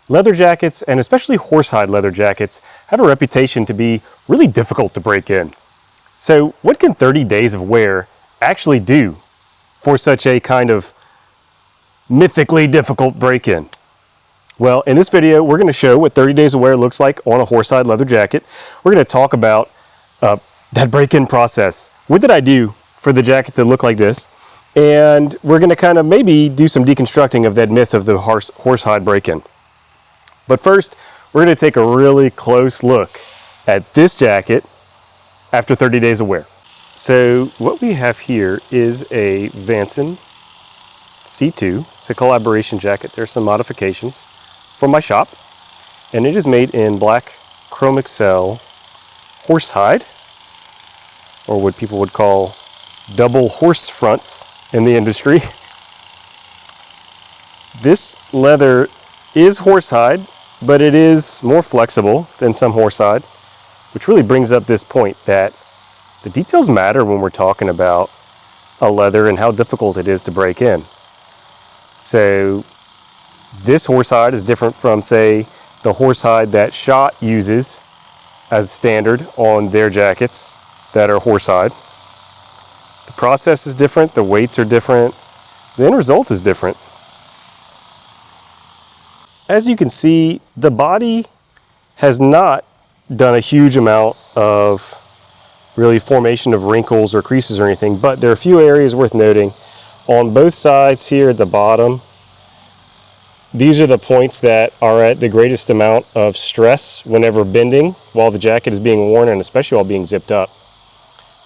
Leather jackets, and especially horsehide leather jackets, have a reputation to be really difficult to break in. So what can 30 days of wear actually do for such a kind of mythically difficult break-in? Well, in this video, we're going to show what 30 days of wear looks like on a horsehide leather jacket. We're going to talk about that break-in process. What did I do for the jacket to look like this? And we're going to kind of maybe do some deconstructing of that myth of the horsehide break-in. But first, we're going to take a really close look at this jacket after 30 days of wear. So what we have here is a Vanson C2. It's a collaboration jacket. There's some modifications from my shop, and it is made in black chrome excel horsehide, or what people would call double horse fronts in the industry. This leather is horsehide, but it is more flexible than some horsehide, which really brings up this point that the details matter when we're talking about a leather and how difficult it is to break in. So this horsehide is different from, say, the horsehide that Schott uses as standard on their jackets that are horsehide. The process is different, the weights are different, the end result is different. As you can see, the body has not done a huge amount of really formation of wrinkles or creases or anything, but there are a few areas worth noting. On both sides here at the bottom, these are the points that are at the greatest amount of stress whenever bending while the jacket is being worn, and especially while being zipped up.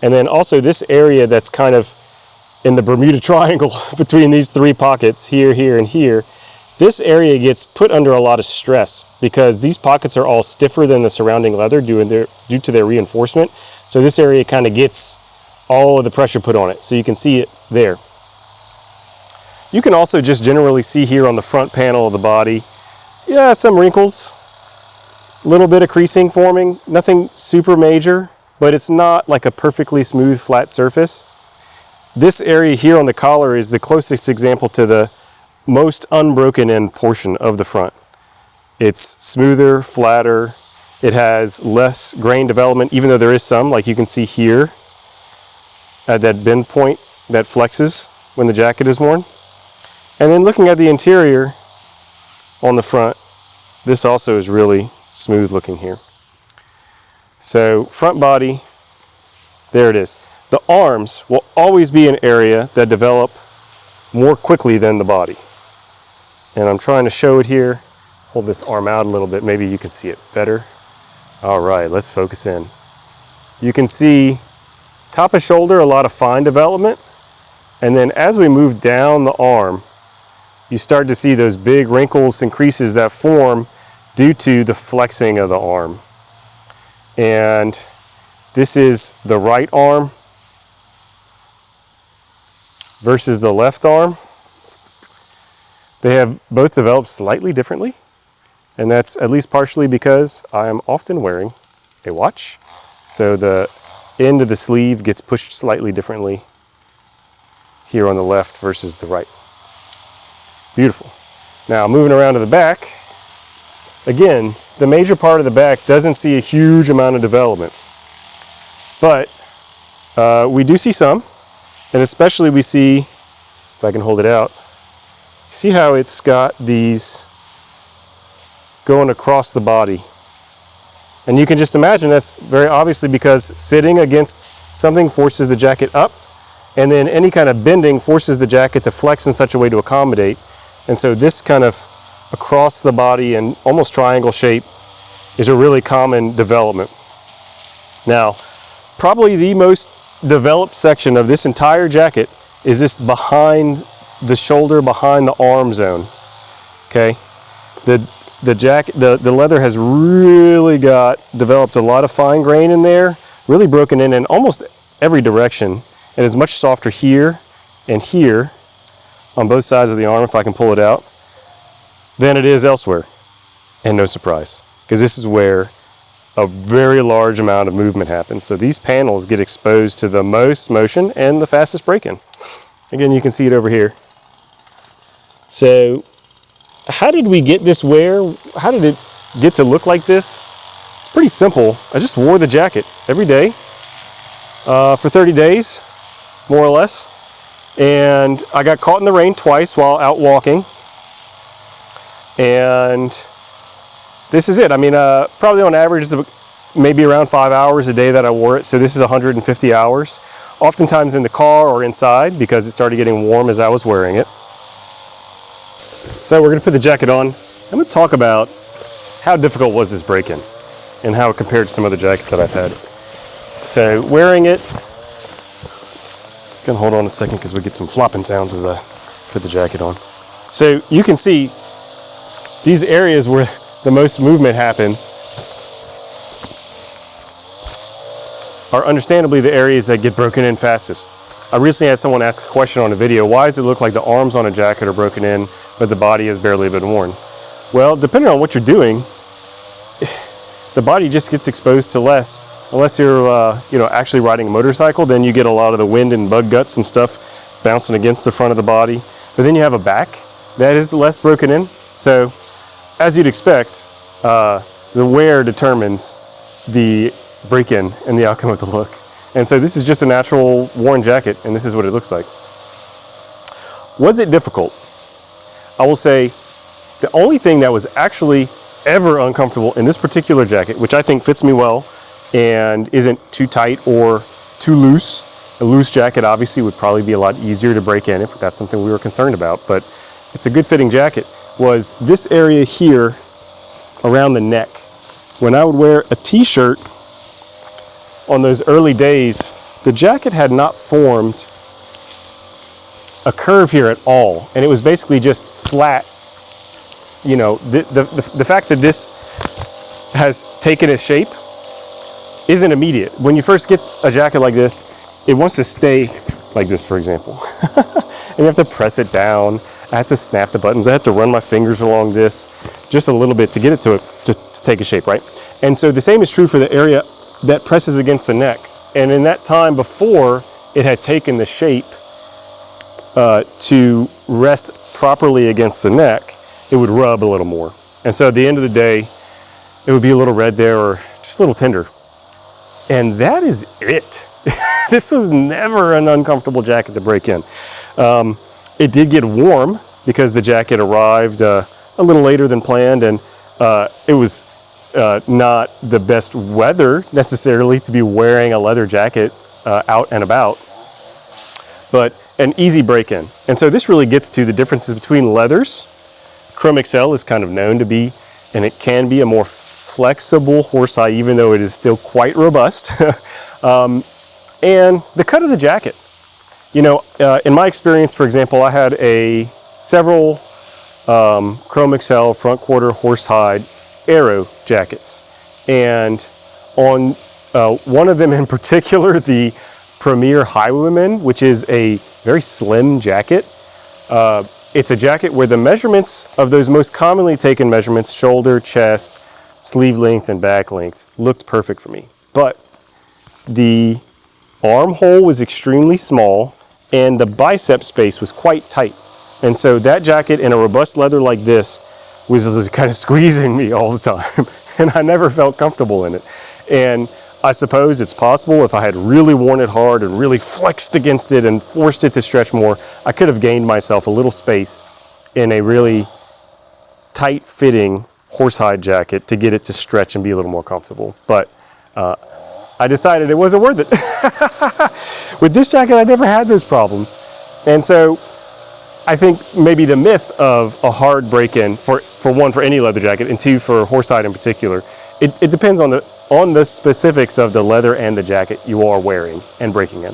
And then also this area that's kind of in the Bermuda Triangle between these three pockets, here, here, and here, this area gets put under a lot of stress because these pockets are all stiffer than the surrounding leather due to their reinforcement. So this area kind of gets all of the pressure put on it. So you can see it there. You can also just generally see here on the front panel of the body, yeah, some wrinkles, a little bit of creasing forming, nothing super major, but it's not like a perfectly smooth flat surface. This area here on the collar is the closest example to the most unbroken end portion of the front. It's smoother, flatter, it has less grain development, even though there is some, like you can see here at that bend point that flexes when the jacket is worn. And then looking at the interior on the front, this also is really smooth looking here. So front body, there it is. The arms will always be an area that develop more quickly than the body. And I'm trying to show it here. Hold this arm out a little bit, maybe you can see it better. All right, let's focus in. You can see top of shoulder, a lot of fine development. And then as we move down the arm, you start to see those big wrinkles and creases that form due to the flexing of the arm. And this is the right arm versus the left arm. They have both developed slightly differently, and that's at least partially because I am often wearing a watch. So the end of the sleeve gets pushed slightly differently here on the left versus the right. Beautiful. Now moving around to the back, again, the major part of the back doesn't see a huge amount of development, but we do see some, and especially we see, if I can hold it out, see how it's got these going across the body. And you can just imagine that's very obviously because sitting against something forces the jacket up, and then any kind of bending forces the jacket to flex in such a way to accommodate. And so this kind of across the body and almost triangle shape is a really common development. Now, probably the most developed section of this entire jacket is this behind the shoulder, behind the arm zone. Okay, the leather has really developed a lot of fine grain in there, really broken in almost every direction, and is much softer here and here on both sides of the arm, if I can pull it out, than it is elsewhere. And no surprise, because this is where a very large amount of movement happens. So these panels get exposed to the most motion and the fastest break-in. Again, you can see it over here. So how did we get this wear? How did it get to look like this? It's pretty simple. I just wore the jacket every day for 30 days, more or less. And I got caught in the rain twice while out walking. And this is it. I mean, probably on average, maybe around 5 hours a day that I wore it. So this is 150 hours. Oftentimes in the car or inside because it started getting warm as I was wearing it. So we're gonna put the jacket on. I'm gonna talk about how difficult was this break-in and how it compared to some other jackets that I've had. So wearing it, gonna hold on a second because we get some flopping sounds as I put the jacket on. So you can see these areas where the most movement happens are understandably the areas that get broken in fastest. I recently had someone ask a question on a video, why does it look like the arms on a jacket are broken in, but the body has barely been worn? Well, depending on what you're doing, the body just gets exposed to less. Unless you're actually riding a motorcycle, then you get a lot of the wind and bug guts and stuff bouncing against the front of the body. But then you have a back that is less broken in. So, as you'd expect, the wear determines the break-in and the outcome of the look. And so this is just a natural worn jacket, and this is what it looks like. Was it difficult? I will say the only thing that was actually ever uncomfortable in this particular jacket, which I think fits me well and isn't too tight or too loose. A loose jacket obviously would probably be a lot easier to break in if that's something we were concerned about, but it's a good fitting jacket, was this area here around the neck. When I would wear a t-shirt on those early days, the jacket had not formed a curve here at all, and it was basically just flat. You know, the fact that this has taken its shape isn't immediate. When you first get a jacket like this, it wants to stay like this, for example. And you have to press it down. I have to snap the buttons. I have to run my fingers along this just a little bit to get it to take a shape, right? And so the same is true for the area that presses against the neck. And in that time before it had taken the shape to rest properly against the neck, it would rub a little more. And so at the end of the day, it would be a little red there or just a little tender. And that is it. This was never an uncomfortable jacket to break in. It did get warm because the jacket arrived a little later than planned, and it was not the best weather necessarily to be wearing a leather jacket out and about, but an easy break-in. And so this really gets to the differences between leathers. Chrome XL is kind of known to be, and it can be, a more flexible Horsehide, even though it is still quite robust. And the cut of the jacket. You know, in my experience, for example, I had several Chrome XL front quarter Horsehide Aero jackets, and on one of them in particular, the Premier Highwayman, which is a very slim jacket. It's a jacket where the measurements of those most commonly taken measurements, shoulder, chest, sleeve length, and back length, looked perfect for me. But the armhole was extremely small, and the bicep space was quite tight. And so that jacket in a robust leather like this was just kind of squeezing me all the time, and I never felt comfortable in it. And I suppose it's possible if I had really worn it hard and really flexed against it and forced it to stretch more, I could have gained myself a little space in a really tight-fitting Horsehide jacket to get it to stretch and be a little more comfortable. But I decided it wasn't worth it. With this jacket, I never had those problems. And so I think maybe the myth of a hard break-in, for one, for any leather jacket, and two, for Horsehide in particular, it depends on the specifics of the leather and the jacket you are wearing and breaking in.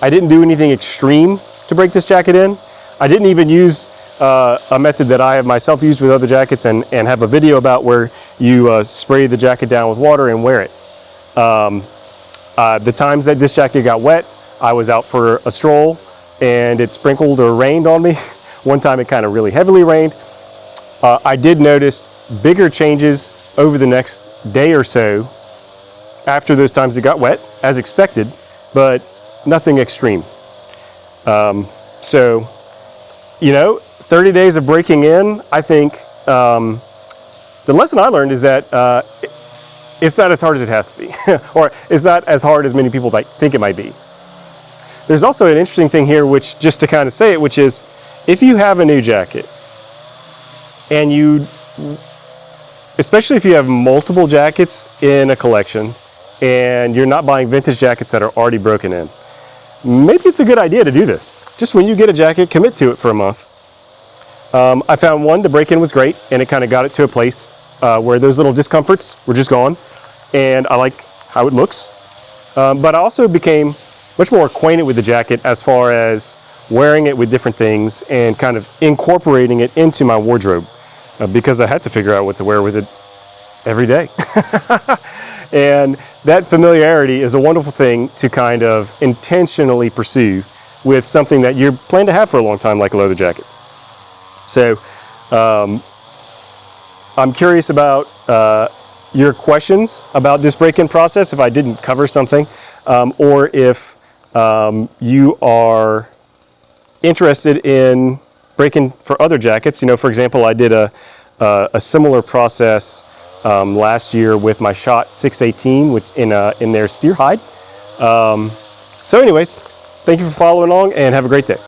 I didn't do anything extreme to break this jacket in. I didn't even use a method that I have myself used with other jackets and have a video about, where you spray the jacket down with water and wear it. The times that this jacket got wet, I was out for a stroll and it sprinkled or rained on me. One time it kind of really heavily rained. I did notice bigger changes over the next day or so after those times it got wet, as expected, but nothing extreme. So, you know, 30 days of breaking in, I think the lesson I learned is that it's not as hard as it has to be, or it's not as hard as many people might think it might be. There's also an interesting thing here, which, just to kind of say it, which is if you have a new jacket and you, especially if you have multiple jackets in a collection and you're not buying vintage jackets that are already broken in, maybe it's a good idea to do this. Just when you get a jacket, commit to it for a month. I found one, the break-in was great, and it kind of got it to a place where those little discomforts were just gone, and I like how it looks. But I also became much more acquainted with the jacket as far as wearing it with different things and kind of incorporating it into my wardrobe because I had to figure out what to wear with it every day. And that familiarity is a wonderful thing to kind of intentionally pursue with something that you're planning to have for a long time, like a leather jacket. So I'm curious about your questions about this break-in process, if I didn't cover something, or if you are interested in break-in for other jackets. You know, for example, I did a similar process last year with my Shot 618 which in their steer hide. So anyways, thank you for following along and have a great day.